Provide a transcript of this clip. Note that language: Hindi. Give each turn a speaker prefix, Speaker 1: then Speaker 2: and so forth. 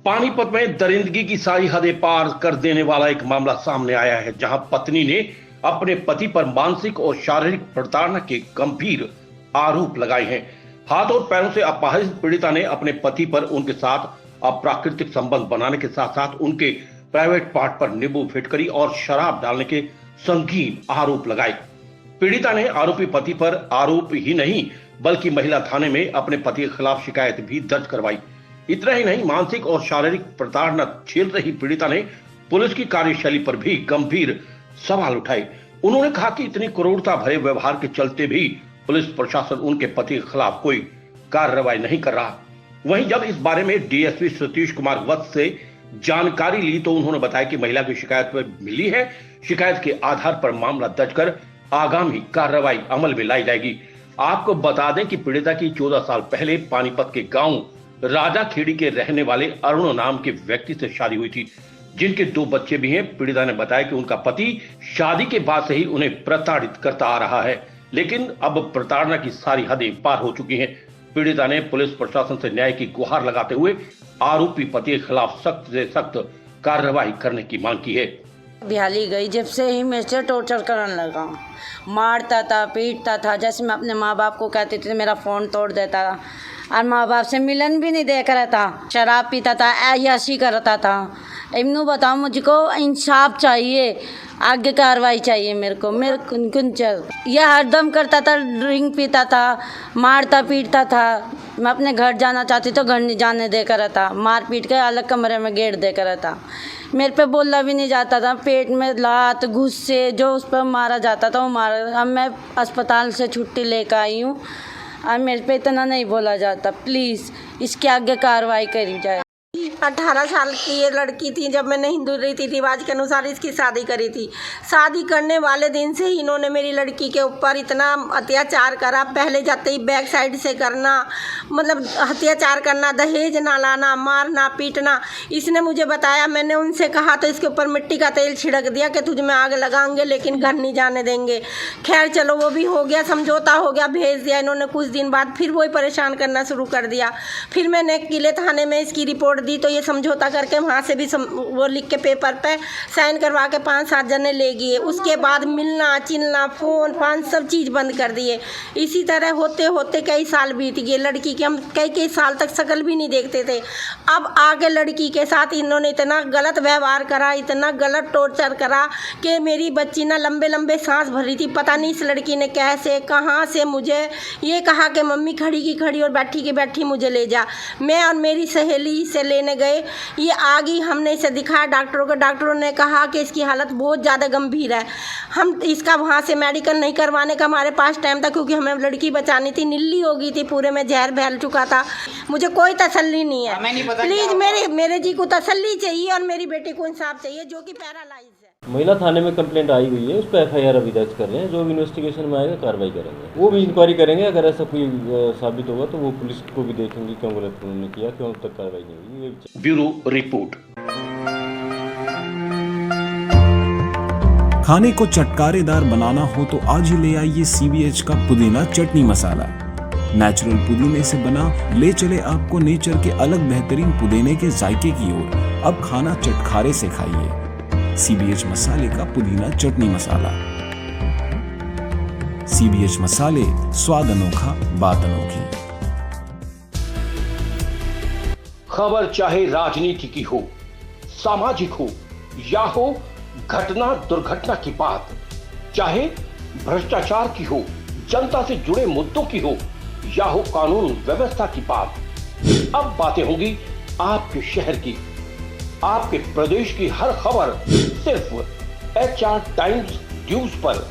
Speaker 1: पानीपत में दरिंदगी की सारी हदें पार कर देने वाला एक मामला सामने आया है, जहां पत्नी ने अपने पति पर मानसिक और शारीरिक प्रताड़ना के गंभीर आरोप लगाए हैं। हाथ और पैरों से अपहरित पीड़िता ने अपने पति पर उनके साथ अप्राकृतिक संबंध बनाने के साथ साथ उनके प्राइवेट पार्ट पर नींबू फिटकरी और शराब डालने के संगीन आरोप लगाए। पीड़िता ने आरोपी पति पर आरोप ही नहीं बल्कि महिला थाने में अपने पति के खिलाफ शिकायत भी दर्ज करवाई। इतना ही नहीं, मानसिक और शारीरिक प्रताड़ना झेल रही पीड़िता ने पुलिस की कार्यशैली पर भी गंभीर सवाल उठाए। उन्होंने कहा कि इतनी क्रूरता भरे व्यवहार के चलते भी पुलिस प्रशासन उनके पति के खिलाफ कोई कार्रवाई नहीं कर रहा। वहीं जब इस बारे में डीएसपी सतीश कुमार वत्स से जानकारी ली तो उन्होंने बताया कि महिला की शिकायत पर मिली है। शिकायत के आधार पर मामला दर्ज कर आगामी कार्रवाई अमल में लाई जाएगी। आपको बता दें कि पीड़िता की 14 साल पहले पानीपत के गांव राजा खेड़ी के रहने वाले अरुण नाम के व्यक्ति से शादी हुई थी, जिनके 2 बच्चे भी हैं। पीड़िता ने बताया कि उनका पति शादी के बाद से ही उन्हें प्रताड़ित करता आ रहा है, लेकिन अब प्रताड़ना की सारी हदें पार हो चुकी हैं। पीड़िता ने पुलिस प्रशासन से न्याय की गुहार लगाते हुए आरोपी पति के खिलाफ सख्त से सख्त कार्रवाई करने की मांग की है।
Speaker 2: बिहाली गई जब से ही मेरे से टॉर्चर करने लगा, मारता था, पीटता था। जैसे मैं अपने माँ बाप को कहती थी मेरा फोन तोड़ देता था और माँ बाप से मिलन भी नहीं देख रहा था। शराब पीता था, ऐसी करता था। इन्हों बताओ, मुझको इंसाफ चाहिए, आगे कार्रवाई चाहिए मेरे को यह हरदम करता था, ड्रिंक पीता था, मारता पीटता था। मैं अपने घर जाना चाहती तो घर नहीं जाने दे कर था, मार पीट के अलग कमरे में गेट दे कर था। मेरे पे बोला भी नहीं जाता था, पेट में लात गुस्से जो उस पर मारा जाता था वो मारा। अब मैं अस्पताल से छुट्टी लेकर आई हूँ और मेरे पे इतना नहीं बोला जाता। प्लीज़ इसके आगे कार्रवाई करी जाए।
Speaker 3: 18 साल की ये लड़की थी जब मैंने हिंदू रीति रिवाज के अनुसार इसकी शादी करी थी। शादी करने वाले दिन से ही इन्होंने मेरी लड़की के ऊपर इतना अत्याचार करा। पहले जाते ही बैक साइड से करना, मतलब अत्याचार करना, दहेज ना लाना, मारना पीटना। इसने मुझे बताया, मैंने उनसे कहा तो इसके ऊपर मिट्टी का तेल छिड़क दिया कि तुझ में आग लगाएंगे लेकिन घर नहीं जाने देंगे। खैर चलो वो भी हो गया, समझौता हो गया, भेज दिया इन्होंने। कुछ दिन बाद फिर वही परेशान करना शुरू कर दिया। फिर मैंने किले थाने में इसकी रिपोर्ट दी तो ये समझौता करके वहाँ से भी वो लिख के पेपर पे साइन करवा के 5-7 जने ले गए। उसके बाद मिलना चिलना, फ़ोन फान सब चीज़ बंद कर दिए। इसी तरह होते होते कई साल बीत गए। लड़की के हम कई साल तक शक्ल भी नहीं देखते थे। अब आगे लड़की के साथ इन्होंने इतना गलत व्यवहार करा, इतना गलत टॉर्चर करा कि मेरी बच्ची ना लंबे लंबे सांस भर रही थी। पता नहीं इस लड़की ने कैसे कहाँ से मुझे ये कहा कि मम्मी खड़ी की खड़ी और बैठी की बैठी मुझे ले जा। मैं और मेरी सहेली से लेने गए, ये आ गई। हमने इसे दिखाया डॉक्टरों को। डॉक्टरों ने कहा कि इसकी हालत बहुत ज़्यादा गंभीर है। हम इसका वहाँ से मेडिकल नहीं करवाने का हमारे पास टाइम था, क्योंकि हमें लड़की बचानी थी। नीली हो गई थी, पूरे में जहर फैल चुका था। मुझे कोई तसल्ली नहीं है। प्लीज़ मेरे जी को तसल्ली चाहिए और मेरी बेटी को इंसाफ चाहिए जो कि पैरालाइज है।
Speaker 4: महिला थाने में कंप्लेंट आई हुई है, उस पर एफआईआर अभी दर्ज कर रहे हैं। जो इन्वेस्टिगेशन में आएगा कार्रवाई करेंगे, वो भी इंक्वायरी करेंगे। अगर ऐसा कोई साबित होगा तो वो पुलिस को भी देखेंगे क्यों गलत उन्होंने किया, क्यों अब तक कार्रवाई नहीं हुई।
Speaker 1: Bureau report.
Speaker 5: खाने को चटकारेदार बनाना हो तो आज ही ले आइए CBH का पुदीना चटनी मसाला। नेचुरल पुदीने से बना ले चले आपको नेचर के अलग बेहतरीन पुदीने के जायके की ओर। अब खाना चटखारे से खाइए। CBH मसाले का पुदीना चटनी मसाला। CBH मसाले, स्वाद अनोखा, बात अनोखी।
Speaker 1: खबर चाहे राजनीति की हो, सामाजिक हो या हो घटना दुर्घटना की बात, चाहे भ्रष्टाचार की हो, जनता से जुड़े मुद्दों की हो या हो कानून व्यवस्था की बात, अब बातें होंगी आपके शहर की, आपके प्रदेश की हर खबर सिर्फ HR टाइम्स न्यूज पर।